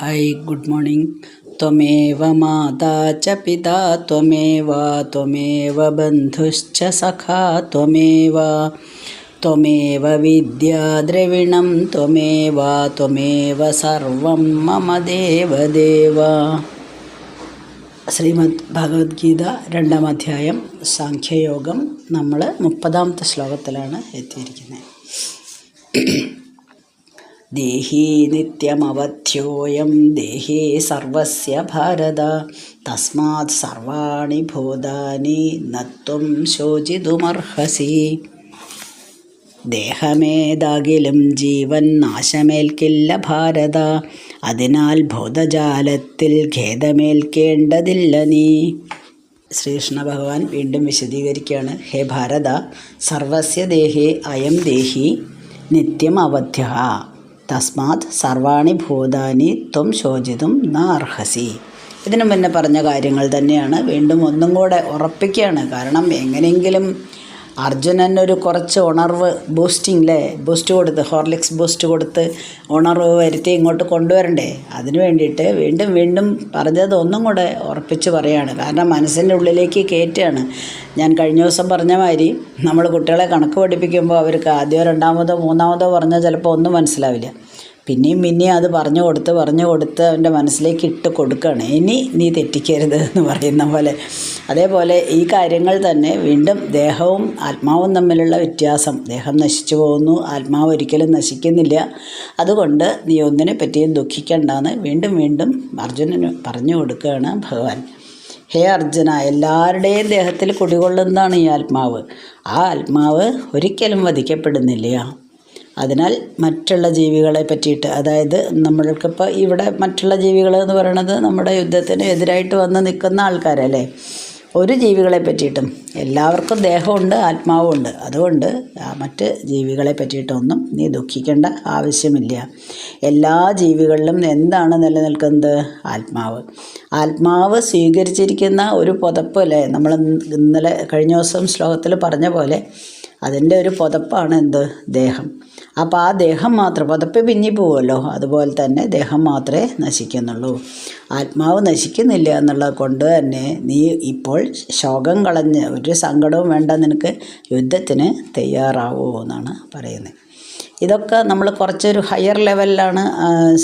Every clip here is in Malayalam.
Hi good morning. त्वमेव माता च पिता त्वमेव बन्धुश्च सखा त्वमेव विद्या द्रविणं त्वमेव सर्वं मम देवदेव। ശ്രീമദ് ഭഗവത്ഗീത 2-ാം അധ്യായം സാഖ്യയോഗം. നമ്മൾ 30-ാമത്തെ ശ്ലോകത്തിലാണ് എത്തിയിരിക്കുന്നത്. ദേഹി നിത്യമവധ്യോയം ദേഹി സർവസ്യ ഭാരത തസ്മാത് സർവാണി ഭൂതാനി നത്വം ശോചിതുമർഹസി. ദേഹമേതാകിലും ജീവൻ നാശമേൽക്കില്ല ഭാരത, അതിനാൽ ഭൂതജാലത്തിൽ ഖേദമേൽക്കേണ്ടതില്ല നീ. ശ്രീകൃഷ്ണ ഭഗവാൻ വീണ്ടും വിശദീകരിക്കുകയാണ്. ഹേ ഭാരത, സർവസ്യ ദേഹേ അയം ദേഹി നിത്യം അവധ്യ തസ്മാത് സർവാണി ഭൂതാനി ത്വം ശോചിതും ന അർഹസി. ഇതിനു മുന്നേ പറഞ്ഞ കാര്യങ്ങൾ തന്നെയാണ് വീണ്ടും ഒന്നും കൂടെ ഉറപ്പിക്കുകയാണ്. കാരണം എങ്ങനെയെങ്കിലും അർജുനനൊരു കുറച്ച് ഉണർവ് ബൂസ്റ്റ് കൊടുത്ത് ഹോർലിക്സ് ബൂസ്റ്റ് കൊടുത്ത് ഉണർവ് വരുത്തി ഇങ്ങോട്ട് കൊണ്ടുവരണ്ടേ. അതിനു വേണ്ടിയിട്ട് വീണ്ടും പറഞ്ഞത് ഒന്നും കൂടെ ഉറപ്പിച്ച് പറയുകയാണ്. കാരണം മനസ്സിൻ്റെ ഉള്ളിലേക്ക് കയറ്റുകയാണ്. ഞാൻ കഴിഞ്ഞ ദിവസം പറഞ്ഞ മാതിരി നമ്മൾ കുട്ടികളെ കണക്ക് പഠിപ്പിക്കുമ്പോൾ അവർക്ക് ആദ്യമോ രണ്ടാമതോ മൂന്നാമതോ പറഞ്ഞാൽ ചിലപ്പോൾ ഒന്നും മനസ്സിലാവില്ല. പിന്നെയും അത് പറഞ്ഞു കൊടുത്ത് അവൻ്റെ മനസ്സിലേക്ക് ഇട്ട് കൊടുക്കുകയാണ്. ഇനി നീ തെറ്റിക്കരുത് എന്ന് പറയുന്ന പോലെ. അതേപോലെ ഈ കാര്യങ്ങൾ തന്നെ വീണ്ടും ദേഹവും ആത്മാവും തമ്മിലുള്ള വ്യത്യാസം. ദേഹം നശിച്ചു പോകുന്നു, ആത്മാവ് ഒരിക്കലും നശിക്കുന്നില്ല. അതുകൊണ്ട് നീ ഒന്നിനെ പറ്റിയും ദുഃഖിക്കേണ്ടെന്ന് വീണ്ടും അർജുനന് പറഞ്ഞു കൊടുക്കുകയാണ് ഭഗവാൻ. ഹേ അർജുന, എല്ലാവരുടെയും ദേഹത്തിൽ കുടികൊള്ളുന്നതാണ് ഈ ആത്മാവ്. ആ ആത്മാവ് ഒരിക്കലും വധിക്കപ്പെടുന്നില്ല. അതിനാൽ മറ്റുള്ള ജീവികളെ പറ്റിയിട്ട്, അതായത് നമ്മൾക്കിപ്പോൾ ഇവിടെ മറ്റുള്ള ജീവികൾ എന്ന് പറയുന്നത് നമ്മുടെ യുദ്ധത്തിന് എതിരായിട്ട് വന്ന് നിൽക്കുന്ന ആൾക്കാരല്ലേ. ഒരു ജീവികളെ പറ്റിയിട്ടും, എല്ലാവർക്കും ദേഹമുണ്ട് ആത്മാവുമുണ്ട്. അതുകൊണ്ട് മറ്റ് ജീവികളെ പറ്റിയിട്ടൊന്നും നീ ദുഃഖിക്കേണ്ട ആവശ്യമില്ല. എല്ലാ ജീവികളിലും എന്താണ് നിലനിൽക്കുന്നത്? ആത്മാവ് സ്വീകരിച്ചിരിക്കുന്ന ഒരു പുതപ്പ് അല്ലേ. നമ്മൾ ഇന്നലെ കഴിഞ്ഞ ദിവസം ശ്ലോകത്തിൽ പറഞ്ഞ പോലെ അതിൻ്റെ ഒരു പുതപ്പാണ് ദേഹം. അപ്പോൾ ആ ദേഹം മാത്രം, പുതപ്പ് പിന്നിപ്പോവുമല്ലോ, അതുപോലെ തന്നെ ദേഹം മാത്രമേ നശിക്കുന്നുള്ളൂ. ആത്മാവ് നശിക്കുന്നില്ല എന്നുള്ളത് കൊണ്ട് തന്നെ നീ ഇപ്പോൾ ശോകം കളഞ്ഞ് ഒരു സങ്കടവും വേണ്ട, നിനക്ക് യുദ്ധത്തിന് തയ്യാറാവൂ എന്നാണ് പറയുന്നത്. ഇതൊക്കെ നമ്മൾ കുറച്ചൊരു ഹയർ ലെവലിലാണ്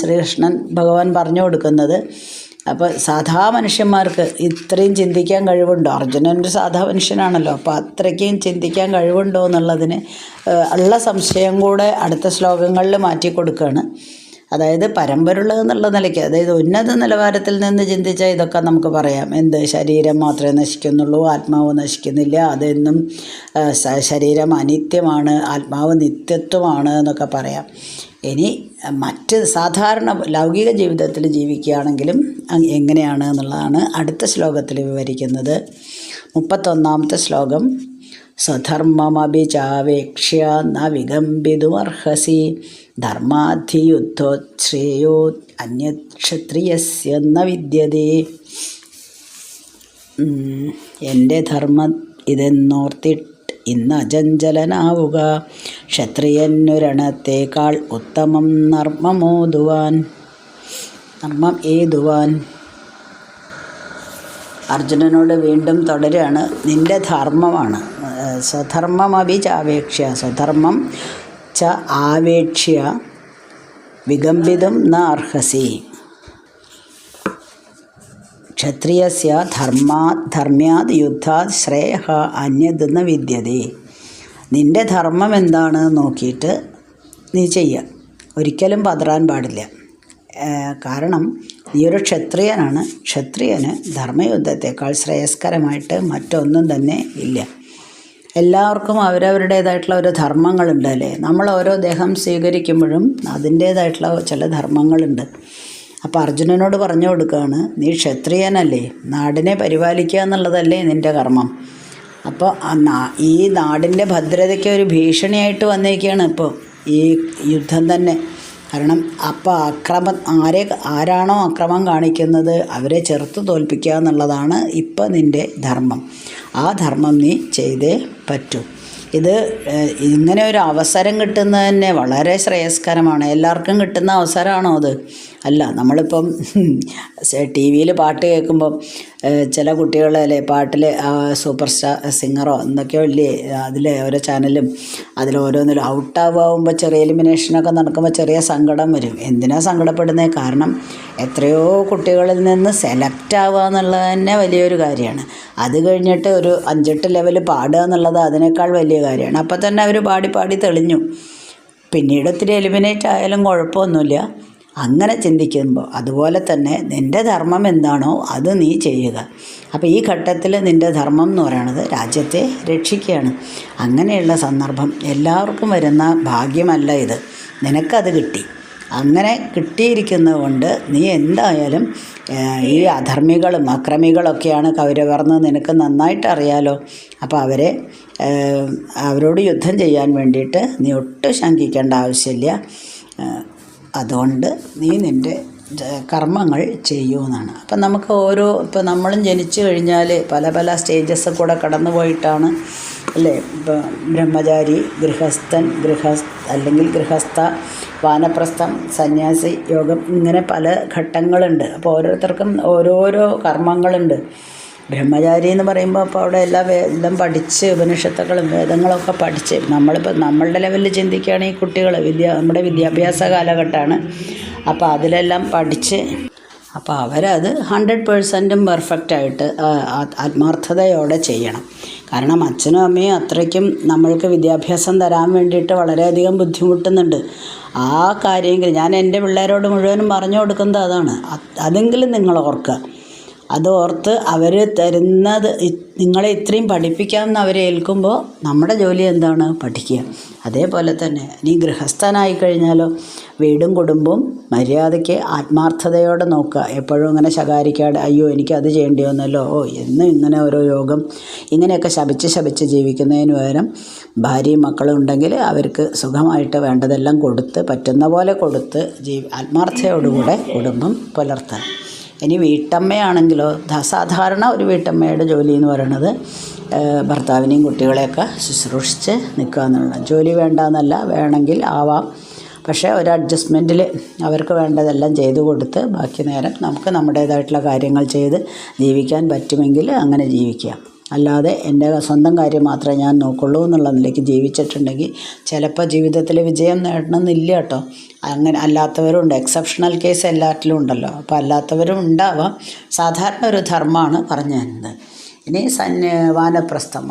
ശ്രീകൃഷ്ണൻ ഭഗവാൻ പറഞ്ഞു കൊടുക്കുന്നത്. അപ്പോൾ സാധാ മനുഷ്യന്മാർക്ക് ഇത്രയും ചിന്തിക്കാൻ കഴിവുണ്ടോ? അർജുനൻ്റെ സാധാ മനുഷ്യനാണല്ലോ. അപ്പോൾ അത്രയ്ക്കും ചിന്തിക്കാൻ കഴിവുണ്ടോ എന്നുള്ളതിന് ഉള്ള സംശയം കൂടെ അടുത്ത ശ്ലോകങ്ങളിൽ മാറ്റി കൊടുക്കുകയാണ്. അതായത് പരമ്പരയുള്ളതെന്നുള്ള നിലയ്ക്ക്, അതായത് ഉന്നത നിലവാരത്തിൽ നിന്ന് ചിന്തിച്ചാൽ ഇതൊക്കെ നമുക്ക് പറയാം. ശരീരം മാത്രമേ നശിക്കുന്നുള്ളൂ, ആത്മാവ് നശിക്കുന്നില്ല, അതെന്നും ശരീരം അനിത്യമാണ്, ആത്മാവ് നിത്യത്വമാണ് എന്നൊക്കെ പറയാം. ഇനി മറ്റ് സാധാരണ ലൗകിക ജീവിതത്തിൽ ജീവിക്കുകയാണെങ്കിലും എങ്ങനെയാണ് എന്നുള്ളതാണ് അടുത്ത ശ്ലോകത്തിൽ വിവരിക്കുന്നത്. 31-ാമത്തെ ശ്ലോകം. സ്വധർമ്മമപി ചാവേക്ഷ്യ ന വികമ്പിതുമർഹസി ധർമാധിയുദ്ധോത് ശ്രേയോ അന്യക്ഷത്രിയസ്യ ന വിദ്യതേ. എൻ്റെ ധർമ്മം ഇതെന്നോർത്തിട്ട് ഇന്ന് അചഞ്ചലനാവുക. ക്ഷത്രിയനുരണത്തേക്കാൾ ഉത്തമം നർമ്മം ഏതുവാൻ. അർജുനനോട് വീണ്ടും തുടരുകയാണ്. നിൻ്റെ ധർമ്മമാണ്. സ്വധർമ്മമപി ചാവേക്ഷ്യ, സ്വധർമ്മം ച ആവേക്ഷ്യ വികമ്പിതും ന അർഹസി. ക്ഷത്രിയസ്യ ധർമ്മ്യാത് യുദ്ധാത് ശ്രേയഃ അന്യത് ന വിദ്യതേ. നിൻ്റെ ധർമ്മം എന്താണ് നോക്കിയിട്ട് നീ ചെയ്യുക. ഒരിക്കലും പതറാൻ പാടില്ല. കാരണം നീ ഒരു ക്ഷത്രിയനാണ്. ക്ഷത്രിയന് ധർമ്മയുദ്ധത്തെക്കാൾ ശ്രേയസ്കരമായിട്ട് മറ്റൊന്നും തന്നെ ഇല്ല. എല്ലാവർക്കും അവരവരുടേതായിട്ടുള്ള ഓരോ ധർമ്മങ്ങളുണ്ട് അല്ലേ. നമ്മൾ ഓരോ ദേഹം സ്വീകരിക്കുമ്പോഴും അതിൻ്റേതായിട്ടുള്ള ചില ധർമ്മങ്ങളുണ്ട്. അപ്പോൾ അർജുനനോട് പറഞ്ഞു കൊടുക്കുകയാണ്, നീ ക്ഷത്രിയനല്ലേ, നാടിനെ പരിപാലിക്കുക എന്നുള്ളതല്ലേ നിൻ്റെ കർമ്മം. അപ്പോൾ ഈ നാടിൻ്റെ ഭദ്രതയ്ക്ക് ഒരു ഭീഷണിയായിട്ട് വന്നിരിക്കുകയാണ് ഇപ്പോൾ ഈ യുദ്ധം തന്നെ. കാരണം അപ്പോൾ ആരാണോ അക്രമം കാണിക്കുന്നത് അവരെ ചെറുത്ത് തോൽപ്പിക്കുക എന്നുള്ളതാണ് ഇപ്പം നിൻ്റെ ധർമ്മം. ആ ധർമ്മം നീ ചെയ്തേ പറ്റൂ. ഇത് ഇങ്ങനെ ഒരു അവസരം കിട്ടുന്നത് തന്നെ വളരെ ശ്രേയസ്കരമാണ്. എല്ലാവർക്കും കിട്ടുന്ന അവസരമാണോ അത്? അല്ല. നമ്മളിപ്പം ടി വിയിൽ പാട്ട് കേൾക്കുമ്പം ചില കുട്ടികളല്ലേ പാട്ടിൽ സൂപ്പർ സ്റ്റാർ സിംഗറോ എന്തൊക്കെയോ ഇല്ലേ അതിൽ ഓരോ ചാനലും അതിലോരോന്നിലും ഔട്ടാവുമ്പോൾ ചെറിയ എലിമിനേഷനൊക്കെ നടക്കുമ്പോൾ ചെറിയ സങ്കടം വരും. എന്തിനാണ് സങ്കടപ്പെടുന്നത്? കാരണം എത്രയോ കുട്ടികളിൽ നിന്ന് സെലക്ട് ആവുക എന്നുള്ളത് തന്നെ വലിയൊരു കാര്യമാണ്. അത് കഴിഞ്ഞിട്ട് ഒരു 5-8 ലെവൽ പാടുക എന്നുള്ളത് അതിനേക്കാൾ വലിയ കാര്യമാണ്. അപ്പം തന്നെ അവർ പാടി പാടി തെളിഞ്ഞു. പിന്നീട് ഒത്തിരി എലിമിനേറ്റ് ആയാലും കുഴപ്പമൊന്നുമില്ല. അങ്ങനെ ചിന്തിക്കുമ്പോൾ അതുപോലെ തന്നെ നിൻ്റെ ധർമ്മം എന്താണോ അത് നീ ചെയ്യുക. അപ്പോൾ ഈ ഘട്ടത്തിൽ നിൻ്റെ ധർമ്മം എന്ന് പറയുന്നത് രാജ്യത്തെ രക്ഷിക്കുകയാണ്. അങ്ങനെയുള്ള സന്ദർഭം എല്ലാവർക്കും വരുന്ന ഭാഗ്യമല്ല ഇത്. നിനക്കത് കിട്ടി. അങ്ങനെ കിട്ടിയിരിക്കുന്നത് കൊണ്ട് നീ എന്തായാലും ഈ അധർമ്മികളും അക്രമികളൊക്കെയാണ് കൗരവർന്ന് നിനക്ക് നന്നായിട്ട് അറിയാലോ. അപ്പോൾ അവരോട് യുദ്ധം ചെയ്യാൻ വേണ്ടിയിട്ട് നീ ഒട്ടും ശങ്കിക്കേണ്ട ആവശ്യമില്ല. അതുകൊണ്ട് നീ നിൻ്റെ കർമ്മങ്ങൾ ചെയ്യുമെന്നാണ്. അപ്പം നമുക്ക് ഇപ്പം നമ്മളും ജനിച്ചു കഴിഞ്ഞാൽ പല പല സ്റ്റേജസ് കൂടെ കടന്നു പോയിട്ടാണ് അല്ലേ. ഇപ്പം ബ്രഹ്മചാരി, ഗൃഹസ്ഥൻ, അല്ലെങ്കിൽ ഗൃഹസ്ഥ, വാനപ്രസ്ഥം, സന്യാസി യോഗം, ഇങ്ങനെ പല ഘട്ടങ്ങളുണ്ട്. അപ്പോൾ ഓരോരുത്തർക്കും ഓരോരോ കർമ്മങ്ങളുണ്ട്. ബ്രഹ്മചാരി എന്ന് പറയുമ്പോൾ അപ്പോൾ അവിടെ എല്ലാം പഠിച്ച് ഉപനിഷത്തുക്കളും വേദങ്ങളൊക്കെ പഠിച്ച് നമ്മളുടെ ലെവലിൽ ചിന്തിക്കുകയാണെങ്കിൽ കുട്ടികൾ നമ്മുടെ വിദ്യാഭ്യാസ കാലഘട്ടമാണ്. അപ്പോൾ അതിലെല്ലാം പഠിച്ച് അപ്പോൾ അവരത് 100% പെർഫെക്റ്റായിട്ട് ആത്മാർത്ഥതയോടെ ചെയ്യണം. കാരണം അച്ഛനും അമ്മയും അത്രയ്ക്കും നമ്മൾക്ക് വിദ്യാഭ്യാസം തരാൻ വേണ്ടിയിട്ട് വളരെയധികം ബുദ്ധിമുട്ടുന്നുണ്ട്. ആ കാര്യമെങ്കിലും ഞാൻ എൻ്റെ പിള്ളേരോട് മുഴുവനും പറഞ്ഞു കൊടുക്കുന്നത് അതാണ്. അതെങ്കിലും നിങ്ങൾ ഓർക്കുക. അതോർത്ത് അവർ തരുന്നത് നിങ്ങളെ ഇത്രയും പഠിപ്പിക്കാമെന്ന് അവരെ ഏൽക്കുമ്പോൾ നമ്മുടെ ജോലി എന്താണ്? പഠിക്കുക. അതേപോലെ തന്നെ നീ ഗൃഹസ്ഥനായി കഴിഞ്ഞാലോ വീടും കുടുംബവും മര്യാദയ്ക്ക് ആത്മാർത്ഥതയോടെ നോക്കുക. എപ്പോഴും ഇങ്ങനെ ശകാരിക്കാതെ അയ്യോ എനിക്കത് ചെയ്യേണ്ടി വന്നല്ലോ, എന്നും ഇങ്ങനെ ഓരോ യോഗം ഇങ്ങനെയൊക്കെ ശപിച്ച് ജീവിക്കുന്നതിന് പകരം ഭാര്യയും മക്കളും ഉണ്ടെങ്കിൽ അവർക്ക് സുഖമായിട്ട് വേണ്ടതെല്ലാം കൊടുത്ത് പറ്റുന്ന പോലെ കൊടുത്ത് ആത്മാർത്ഥതയോടുകൂടെ കുടുംബം പുലർത്താൻ. ഇനി വീട്ടമ്മയാണെങ്കിലോ സാധാരണ ഒരു വീട്ടമ്മയുടെ ജോലി എന്ന് പറയുന്നത് ഭർത്താവിനെയും കുട്ടികളെയൊക്കെ ശുശ്രൂഷിച്ച് നിൽക്കുക എന്നുള്ളത്. ജോലി വേണ്ടാന്നല്ല, വേണമെങ്കിൽ ആവാം. പക്ഷേ ഒരു അഡ്ജസ്റ്റ്മെൻറ്റിൽ അവർക്ക് വേണ്ടതെല്ലാം ചെയ്തു കൊടുത്ത് ബാക്കി നേരം നമുക്ക് നമ്മുടേതായിട്ടുള്ള കാര്യങ്ങൾ ചെയ്ത് ജീവിക്കാൻ പറ്റുമെങ്കിൽ അങ്ങനെ ജീവിക്കാം. അല്ലാതെ എൻ്റെ സ്വന്തം കാര്യം മാത്രമേ ഞാൻ നോക്കുള്ളൂ എന്നുള്ള നിലയ്ക്ക് ജീവിച്ചിട്ടുണ്ടെങ്കിൽ ചിലപ്പോൾ ജീവിതത്തിൽ വിജയം നേടണമെന്നില്ല കേട്ടോ. അങ്ങനെ അല്ലാത്തവരുണ്ട്. എക്സെപ്ഷണൽ കേസ് എല്ലാറ്റിലും ഉണ്ടല്ലോ. അപ്പോൾ അല്ലാത്തവരും ഉണ്ടാവാം. സാധാരണ ഒരു ധർമ്മമാണ് പറഞ്ഞു തരുന്നത്. ഇനി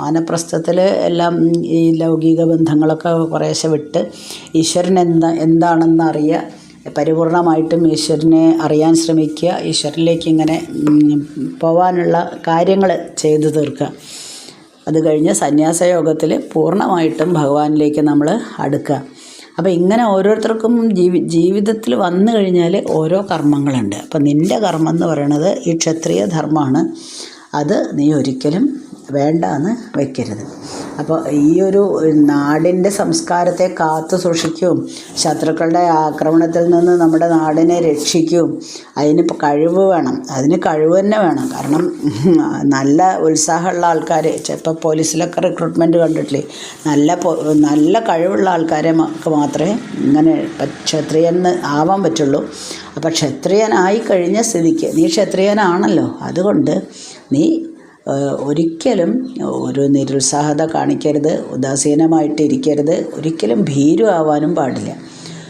വാനപ്രസ്ഥത്തിൽ എല്ലാം ഈ ലൗകിക ബന്ധങ്ങളൊക്കെ കുറേശ്ശെ വിട്ട് ഈശ്വരൻ എന്താണെന്ന് അറിയുക. പരിപൂർണമായിട്ടും ഈശ്വരനെ അറിയാൻ ശ്രമിക്കുക. ഈശ്വരനിലേക്ക് ഇങ്ങനെ പോകാനുള്ള കാര്യങ്ങൾ ചെയ്തു തീർക്കുക. അത് കഴിഞ്ഞ് സന്യാസയോഗത്തിൽ പൂർണ്ണമായിട്ടും ഭഗവാനിലേക്ക് നമ്മൾ അടുക്കുക. അപ്പോൾ ഇങ്ങനെ ഓരോരുത്തർക്കും ജീവിതത്തിൽ വന്നു കഴിഞ്ഞാൽ ഓരോ കർമ്മങ്ങളുണ്ട്. അപ്പം നിൻ്റെ കർമ്മം എന്ന് പറയുന്നത് ഈ ക്ഷത്രിയ ധർമ്മമാണ്. അത് നീ ഒരിക്കലും വേണ്ടാന്ന് വയ്ക്കരുത്. അപ്പോൾ ഈ ഒരു നാടിൻ്റെ സംസ്കാരത്തെ കാത്തു സൂക്ഷിക്കുകയും ശത്രുക്കളുടെ ആക്രമണത്തിൽ നിന്ന് നമ്മുടെ നാടിനെ രക്ഷിക്കുകയും അതിന് കഴിവ് വേണം. അതിന് കഴിവ് തന്നെ വേണം. കാരണം നല്ല ഉത്സാഹമുള്ള ആൾക്കാർ ഇപ്പോൾ പോലീസിലൊക്കെ റിക്രൂട്ട്മെൻറ്റ് കണ്ടിട്ടില്ലേ, നല്ല കഴിവുള്ള ആൾക്കാരെ മാത്രമേ ഇങ്ങനെ ക്ഷത്രിയന് ആവാൻ പറ്റുള്ളൂ. അപ്പോൾ ക്ഷത്രിയനായി കഴിഞ്ഞ സ്ഥിതിക്ക് നീ ക്ഷത്രിയനാണല്ലോ, അതുകൊണ്ട് നീ ഒരിക്കലും ഒരു നിരുത്സാഹത കാണിക്കരുത്, ഉദാസീനമായിട്ടിരിക്കരുത്, ഒരിക്കലും ഭീരു ആവാനും പാടില്ല.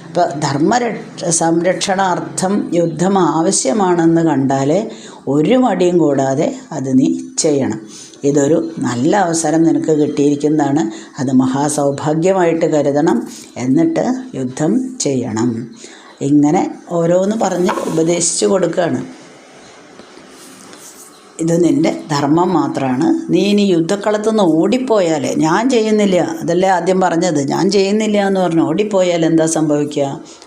അപ്പോൾ സംരക്ഷണാർത്ഥം യുദ്ധം ആവശ്യമാണെന്ന് കണ്ടാൽ ഒരു മടിയും കൂടാതെ അത് നീ ചെയ്യണം. ഇതൊരു നല്ല അവസരം നിനക്ക് കിട്ടിയിരിക്കുന്നതാണ്. അത് മഹാസൗഭാഗ്യമായിട്ട് കരുതണം. എന്നിട്ട് യുദ്ധം ചെയ്യണം. ഇങ്ങനെ ഓരോന്ന് പറഞ്ഞ് ഉപദേശിച്ചു കൊടുക്കുകയാണ്. ഇത് നിൻ്റെ ധർമ്മം മാത്രമാണ്. നീ ഇനി യുദ്ധക്കളത്തു നിന്ന് ഓടിപ്പോയാൽ, ഞാൻ ചെയ്യുന്നില്ല, അതല്ലേ ആദ്യം പറഞ്ഞത്, ഞാൻ ചെയ്യുന്നില്ല എന്ന് പറഞ്ഞ് ഓടിപ്പോയാൽ എന്താ സംഭവിക്കുക?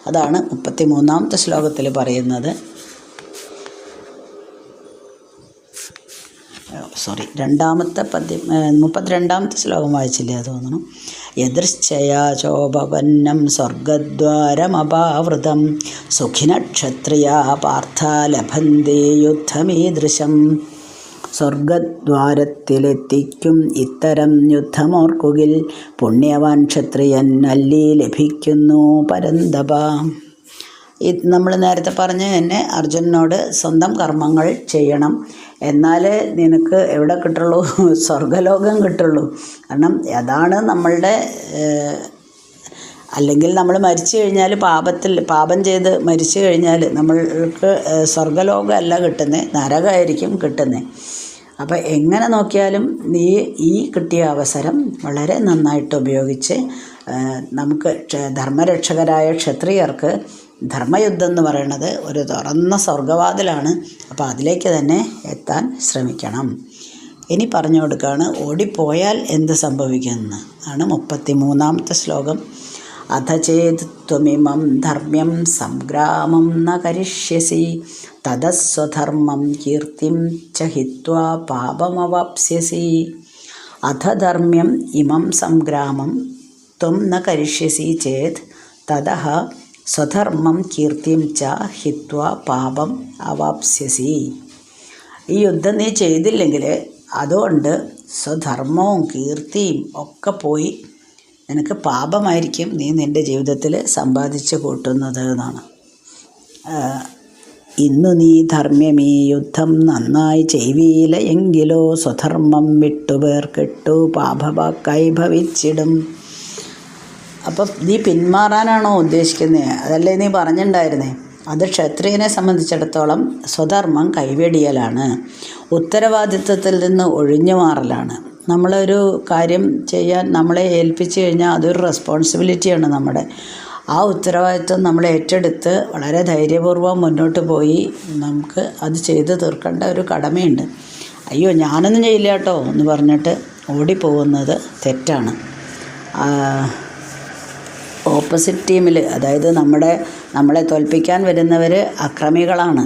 അതാണ് 33-ാമത്തെ ശ്ലോകത്തിൽ പറയുന്നത്. 32-ാമത്തെ ശ്ലോകം വായിച്ചില്ലേ തോന്നുന്നു. യദൃശ്ചയാ ചോപവന്നം സ്വർഗദ്വാരമപാവൃതം സുഖിനക്ഷത്രിയാ പാർത്ഥ ലഭന്തേ യുദ്ധമീദൃശം. സ്വർഗദ്വാരത്തിലെത്തിക്കും ഇത്തരം യുദ്ധമോർക്കുകിൽ പുണ്യവാൻ ക്ഷത്രിയൻ അല്ലി ലഭിക്കുന്നു പരന്തപ. നമ്മൾ നേരത്തെ പറഞ്ഞ തന്നെ അർജുനനോട് സ്വന്തം കർമ്മങ്ങൾ ചെയ്യണം, എന്നാലേ നിനക്ക് എവിടെ കിട്ടുള്ളൂ, സ്വർഗലോകം കിട്ടുള്ളൂ. കാരണം അതാണ് നമ്മളുടെ, അല്ലെങ്കിൽ നമ്മൾ മരിച്ചു കഴിഞ്ഞാൽ പാപം ചെയ്ത് മരിച്ചു കഴിഞ്ഞാൽ നമ്മൾക്ക് സ്വർഗലോകമല്ല കിട്ടുന്നത്, നരകമായിരിക്കും കിട്ടുന്നത്. അപ്പോൾ എങ്ങനെ നോക്കിയാലും നീ ഈ കിട്ടിയ അവസരം വളരെ നന്നായിട്ട് ഉപയോഗിച്ച് നമുക്ക് ധർമ്മരക്ഷകരായ ക്ഷത്രിയർക്ക് ധർമ്മയുദ്ധം എന്ന് പറയുന്നത് ഒരു തുറന്ന സ്വർഗവാതിലാണ്. അപ്പോൾ അതിലേക്ക് തന്നെ എത്താൻ ശ്രമിക്കണം. ഇനി പറഞ്ഞു കൊടുക്കുകയാണ് ഓടിപ്പോയാൽ എന്ത് സംഭവിക്കുമെന്ന് ആണ് 33-ാമത്തെ ശ്ലോകം. അഥ ചേത് ത്വമിമം ധർമ്മ്യം സംഗ്രാമം ന കരിഷ്യസി തതസ്വധർമ്മം കീർത്തിം ച ഹിത്വാ പാപമവാപ്സ്യസി. അഥ ധർമ്മ്യം ഇമം സംഗ്രാമം ത്വം ന കരിഷ്യസി ചേത് തതഃ സ്വധർമ്മം കീർത്തിം ച ഹിത്വാ പാപം അവാപ്സ്യസി. ഈ യുദ്ധം നീ ചെയ്തില്ലെങ്കിൽ അതുകൊണ്ട് സ്വധർമ്മവും കീർത്തിയും ഒക്കെ പോയി നിനക്ക് പാപമായിരിക്കും നീ നിൻ്റെ ജീവിതത്തിൽ സമ്പാദിച്ച് കൂട്ടുന്നത് എന്നാണ്. ഇന്നു നീ ധർമ്മ്യമീ യുദ്ധം നന്നായി ചെയ്വീല എങ്കിലോ സ്വധർമ്മം വിട്ടുപേർ കെട്ടു പാപവാക്കായി ഭവിച്ചിടും. അപ്പം നീ പിന്മാറാനാണോ ഉദ്ദേശിക്കുന്നത്? അതല്ലേ നീ പറഞ്ഞിട്ടുണ്ടായിരുന്നേ. അത് ക്ഷത്രിയനെ സംബന്ധിച്ചിടത്തോളം സ്വധർമ്മം കൈവെടിയലാണ്, ഉത്തരവാദിത്വത്തിൽ നിന്ന് ഒഴിഞ്ഞു മാറലാണ്. നമ്മളൊരു കാര്യം ചെയ്യാൻ നമ്മളെ ഏൽപ്പിച്ചു കഴിഞ്ഞാൽ അതൊരു റെസ്പോൺസിബിലിറ്റിയാണ് നമ്മുടെ. ആ ഉത്തരവാദിത്വം നമ്മൾ ഏറ്റെടുത്ത് വളരെ ധൈര്യപൂർവ്വം മുന്നോട്ട് പോയി നമുക്ക് അത് ചെയ്ത് തീർക്കേണ്ട ഒരു കടമയുണ്ട്. അയ്യോ ഞാനൊന്നും ചെയ്യില്ല കേട്ടോ എന്ന് പറഞ്ഞിട്ട് ഓടിപ്പോകുന്നത് തെറ്റാണ്. ഓപ്പോസിറ്റ് ടീമിൽ, അതായത് നമ്മളെ തോൽപ്പിക്കാൻ വരുന്നവർ അക്രമികളാണ്,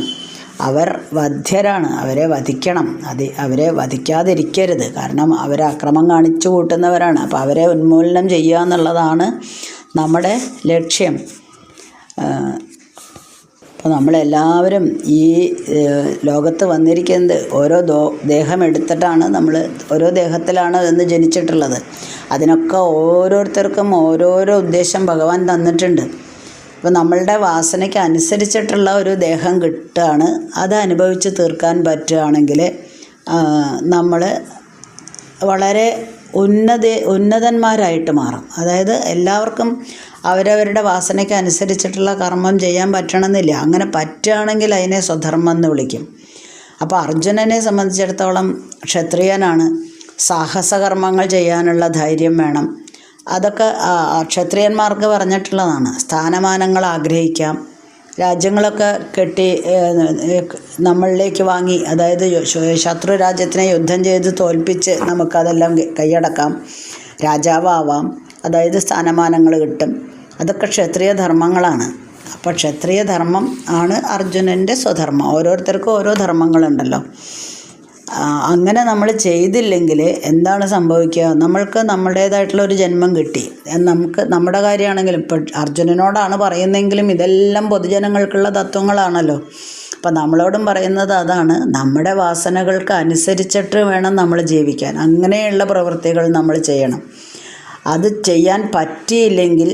അവർ വധ്യരാണ്, അവരെ വധിക്കണം. അവരെ വധിക്കാതിരിക്കരുത്, കാരണം അവർ അക്രമം കാണിച്ചു കൂട്ടുന്നവരാണ്. അപ്പോൾ അവരെ ഉന്മൂലനം ചെയ്യുക എന്നുള്ളതാണ് നമ്മുടെ ലക്ഷ്യം. അപ്പോൾ നമ്മളെല്ലാവരും ഈ ലോകത്ത് വന്നിരിക്കുന്നത് ഓരോ ദേഹം എടുത്തിട്ടാണ്, നമ്മൾ ഓരോ ദേഹത്തിലാണ് എന്ന് ജനിച്ചിട്ടുള്ളത്. അതിനൊക്കെ ഓരോരുത്തർക്കും ഓരോരോ ഉദ്ദേശം ഭഗവാൻ തന്നിട്ടുണ്ട്. അപ്പോൾ നമ്മളുടെ വാസനയ്ക്ക് അനുസരിച്ചിട്ടുള്ള ഒരു ദേഹം കിട്ടുകയാണ്. അത് അനുഭവിച്ച് തീർക്കാൻ പറ്റുകയാണെങ്കിൽ നമ്മൾ വളരെ ഉന്നതന്മാരായിട്ട് മാറും. അതായത് എല്ലാവർക്കും അവരവരുടെ വാസനയ്ക്ക് അനുസരിച്ചിട്ടുള്ള കർമ്മം ചെയ്യാൻ പറ്റണമെന്നില്ല. അങ്ങനെ പറ്റുകയാണെങ്കിൽ അതിനെ സ്വധർമ്മം എന്ന് വിളിക്കും. അപ്പോൾ അർജുനനെ സംബന്ധിച്ചിടത്തോളം ക്ഷത്രിയനാണ്, സാഹസകർമ്മങ്ങൾ ചെയ്യാനുള്ള ധൈര്യം വേണം. അതൊക്കെ ക്ഷത്രിയന്മാർക്ക് പറഞ്ഞിട്ടുള്ളതാണ്. സ്ഥാനമാനങ്ങൾ ആഗ്രഹിക്കാം, രാജ്യങ്ങളൊക്കെ കെട്ടി നമ്മളിലേക്ക് വാങ്ങി, അതായത് ശത്രു രാജ്യത്തിനെ യുദ്ധം ചെയ്ത് തോൽപ്പിച്ച് നമുക്കതെല്ലാം കൈയടക്കാം, രാജാവാവാം, അതായത് സ്ഥാനമാനങ്ങൾ കിട്ടും. അതൊക്കെ ക്ഷത്രിയ ധർമ്മങ്ങളാണ്. അപ്പോൾ ക്ഷത്രിയ ധർമ്മം ആണ് അർജുനൻ്റെ സ്വധർമ്മം. ഓരോരുത്തർക്കും ഓരോ ധർമ്മങ്ങളുണ്ടല്ലോ. അങ്ങനെ നമ്മൾ ചെയ്തില്ലെങ്കിൽ എന്താണ് സംഭവിക്കുക? നമ്മൾക്ക് നമ്മുടേതായിട്ടുള്ള ഒരു ജന്മം കിട്ടി. നമ്മുടെ കാര്യമാണെങ്കിലും ഇപ്പോൾ അർജുനനോടാണ് പറയുന്നതെങ്കിലും ഇതെല്ലാം പൊതുജനങ്ങൾക്കുള്ള തത്വങ്ങളാണല്ലോ. അപ്പം നമ്മളോടും പറയുന്നത് അതാണ്, നമ്മുടെ വാസനകൾക്ക് അനുസരിച്ചിട്ട് വേണം നമ്മൾ ജീവിക്കാൻ. അങ്ങനെയുള്ള പ്രവൃത്തികൾ നമ്മൾ ചെയ്യണം. അത് ചെയ്യാൻ പറ്റിയില്ലെങ്കിൽ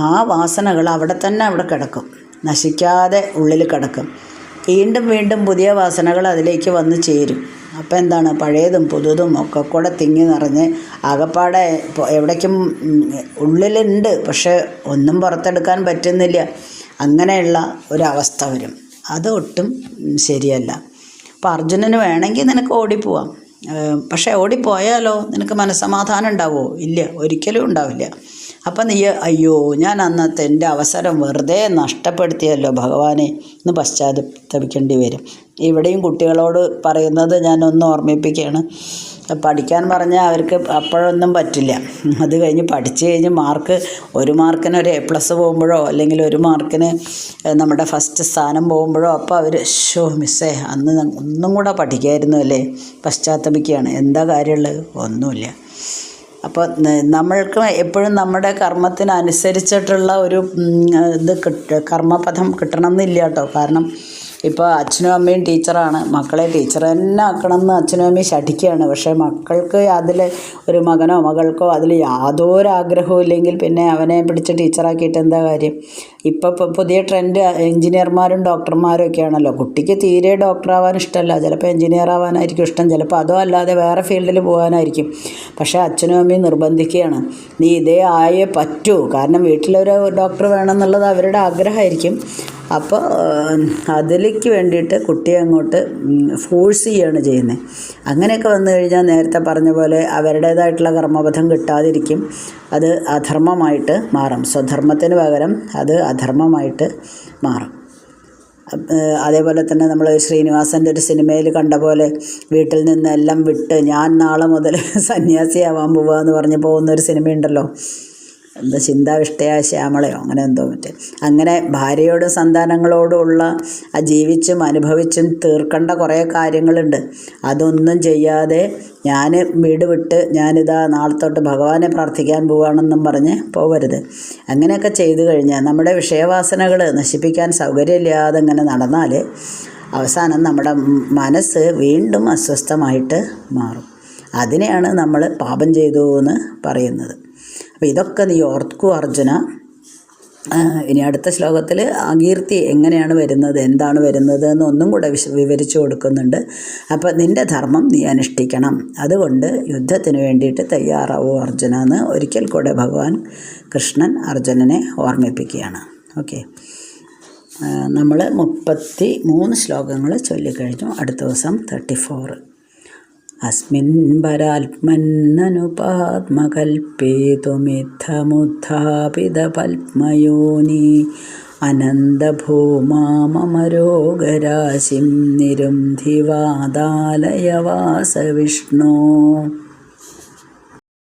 ആ വാസനകൾ അവിടെ കിടക്കും, നശിക്കാതെ ഉള്ളിൽ കിടക്കും. വീണ്ടും വീണ്ടും പുതിയ വാസനകൾ അതിലേക്ക് വന്ന് ചേരും. അപ്പോൾ എന്താണ്, പഴയതും പുതുതും ഒക്കെ കൂടെ തിങ്ങി നിറഞ്ഞ് ആകപ്പാടെ എവിടേക്കും ഉള്ളിലുണ്ട്, പക്ഷെ ഒന്നും പുറത്തെടുക്കാൻ പറ്റുന്നില്ല. അങ്ങനെയുള്ള ഒരവസ്ഥ വരും. അത് ഒട്ടും ശരിയല്ല. അപ്പോൾ അർജുനന് വേണമെങ്കിൽ നിനക്ക് ഓടിപ്പോവാം, പക്ഷേ ഓടിപ്പോയാലോ നിനക്ക് മനസ്സമാധാനം ഉണ്ടാവുമോ? ഇല്ല, ഒരിക്കലും ഉണ്ടാവില്ല. അപ്പം നീ അയ്യോ ഞാൻ അന്നത്തെ എൻ്റെ അവസരം വെറുതെ നഷ്ടപ്പെടുത്തിയല്ലോ ഭഗവാനെ എന്ന് പശ്ചാത്തപിക്കേണ്ടി വരും. ഇവിടെയും കുട്ടികളോട് പറയുന്നത് ഞാനൊന്ന് ഓർമ്മിപ്പിക്കുകയാണ്. പഠിക്കാൻ പറഞ്ഞാൽ അവർക്ക് അപ്പോഴൊന്നും പറ്റില്ല. അത് കഴിഞ്ഞ് പഠിച്ചു കഴിഞ്ഞ് ഒരു മാർക്കിന് ഒരു A+ പോകുമ്പോഴോ അല്ലെങ്കിൽ ഒരു മാർക്കിന് നമ്മുടെ ഫസ്റ്റ് സ്ഥാനം പോകുമ്പോഴോ അപ്പോൾ അവർ മിസ്സേ അന്ന് ഒന്നും കൂടെ പഠിക്കായിരുന്നു അല്ലേ പശ്ചാത്തപിക്കുകയാണ്. എന്താ കാര്യമുള്ളത്? ഒന്നുമില്ല. അപ്പോൾ നമ്മൾക്ക് എപ്പോഴും നമ്മുടെ കർമ്മത്തിനനുസരിച്ചിട്ടുള്ള ഒരു കർമ്മപഥം കിട്ടണം എന്നില്ല കേട്ടോ. കാരണം ഇപ്പോൾ അച്ഛനും അമ്മയും ടീച്ചറാണ്, മക്കളെ ടീച്ചർ തന്നെ ആക്കണമെന്ന് അച്ഛനും അമ്മയും ശഠിക്കുകയാണ്. പക്ഷേ മക്കൾക്ക് അതിൽ ഒരു മകനോ മകൾക്കോ അതിൽ യാതൊരു ആഗ്രഹവും ഇല്ലെങ്കിൽ പിന്നെ അവനെ പിടിച്ച് ടീച്ചറാക്കിയിട്ട് എന്താ കാര്യം? ഇപ്പോൾ പുതിയ ട്രെൻഡ് എഞ്ചിനീയർമാരും ഡോക്ടർമാരും ഒക്കെയാണല്ലോ. കുട്ടിക്ക് തീരെ ഡോക്ടറാവാൻ ഇഷ്ടമല്ല, ചിലപ്പോൾ എഞ്ചിനീയർ ആവാനായിരിക്കും ഇഷ്ടം, ചിലപ്പോൾ അതോ അല്ലാതെ വേറെ ഫീൽഡിൽ പോകാനായിരിക്കും. പക്ഷേ അച്ഛനും അമ്മയും നിർബന്ധിക്കുകയാണ്, നീ ഇതേ ആയേ പറ്റൂ. കാരണം വീട്ടിലൊരു ഡോക്ടർ വേണമെന്നുള്ളത് അവരുടെ ആഗ്രഹമായിരിക്കും. അപ്പോൾ അതിലേക്ക് വേണ്ടിയിട്ട് കുട്ടിയെ അങ്ങോട്ട് ഫോഴ്സ് ചെയ്യുകയാണ് ചെയ്യുന്നത്. അങ്ങനെയൊക്കെ വന്നു കഴിഞ്ഞാൽ നേരത്തെ പറഞ്ഞ പോലെ അവരുടേതായിട്ടുള്ള കർമ്മപഥം കിട്ടാതിരിക്കും. അത് അധർമ്മമായിട്ട് മാറും. സ്വധർമ്മത്തിന് പകരം അത് അധർമ്മമായിട്ട് മാറും. അതേപോലെ തന്നെ നമ്മൾ ശ്രീനിവാസൻ്റെ ഒരു സിനിമയിൽ കണ്ട പോലെ വീട്ടിൽ നിന്നെല്ലാം വിട്ട് ഞാൻ നാളെ മുതൽ സന്യാസിയാവാൻ പോവുക എന്ന് പറഞ്ഞ് പോകുന്നൊരു സിനിമയുണ്ടല്ലോ, എന്താ ചിന്താവിഷ്ടയായ ശ്യാമളയോ അങ്ങനെ എന്തോ മറ്റേ. അങ്ങനെ ഭാര്യയോടും സന്താനങ്ങളോടുമുള്ള ജീവിച്ചും അനുഭവിച്ചും തീർക്കേണ്ട കുറേ കാര്യങ്ങളുണ്ട്. അതൊന്നും ചെയ്യാതെ ഞാൻ വീട് വിട്ട് ഞാനിതാ നാളെ തൊട്ട് ഭഗവാനെ പ്രാർത്ഥിക്കാൻ പോവുകയാണെന്നും പറഞ്ഞ് പോവരുത്. അങ്ങനെയൊക്കെ ചെയ്തു കഴിഞ്ഞാൽ നമ്മുടെ വിഷയവാസനകൾ നശിപ്പിക്കാൻ സൗകര്യമില്ലാതെ ഇങ്ങനെ നടന്നാൽ അവസാനം നമ്മുടെ മനസ്സ് വീണ്ടും അസ്വസ്ഥമായിട്ട് മാറും. അതിനെയാണ് നമ്മൾ പാപം ചെയ്തു എന്ന് പറയുന്നത്. അപ്പോൾ ഇതൊക്കെ നീ ഓർക്കൂ അർജുന. ഇനി അടുത്ത ശ്ലോകത്തിൽ അകീർത്തി എങ്ങനെയാണ് വരുന്നത്, എന്താണ് വരുന്നത് എന്നൊന്നും കൂടെ വിവരിച്ചു കൊടുക്കുന്നുണ്ട്. അപ്പോൾ നിൻ്റെ ധർമ്മം നീ അനുഷ്ഠിക്കണം, അതുകൊണ്ട് യുദ്ധത്തിന് വേണ്ടിയിട്ട് തയ്യാറാവൂ അർജുന എന്ന് ഒരിക്കൽ കൂടെ ഭഗവാൻ കൃഷ്ണൻ അർജുനനെ ഓർമ്മിപ്പിക്കുകയാണ്. ഓക്കെ, നമ്മൾ 33 ശ്ലോകങ്ങൾ ചൊല്ലിക്കഴിഞ്ഞു. അടുത്ത ദിവസം 34. അസ്മിൻ പരാത്മന്നനുപാത്മകൽപ്പേതുമിത്തമുത്ഥാപിത പത്മയോനി അനന്തഭൂമാമരോഗരാശിം നിരുന്ധിവാദാലയ വാസവിഷ്ണോ.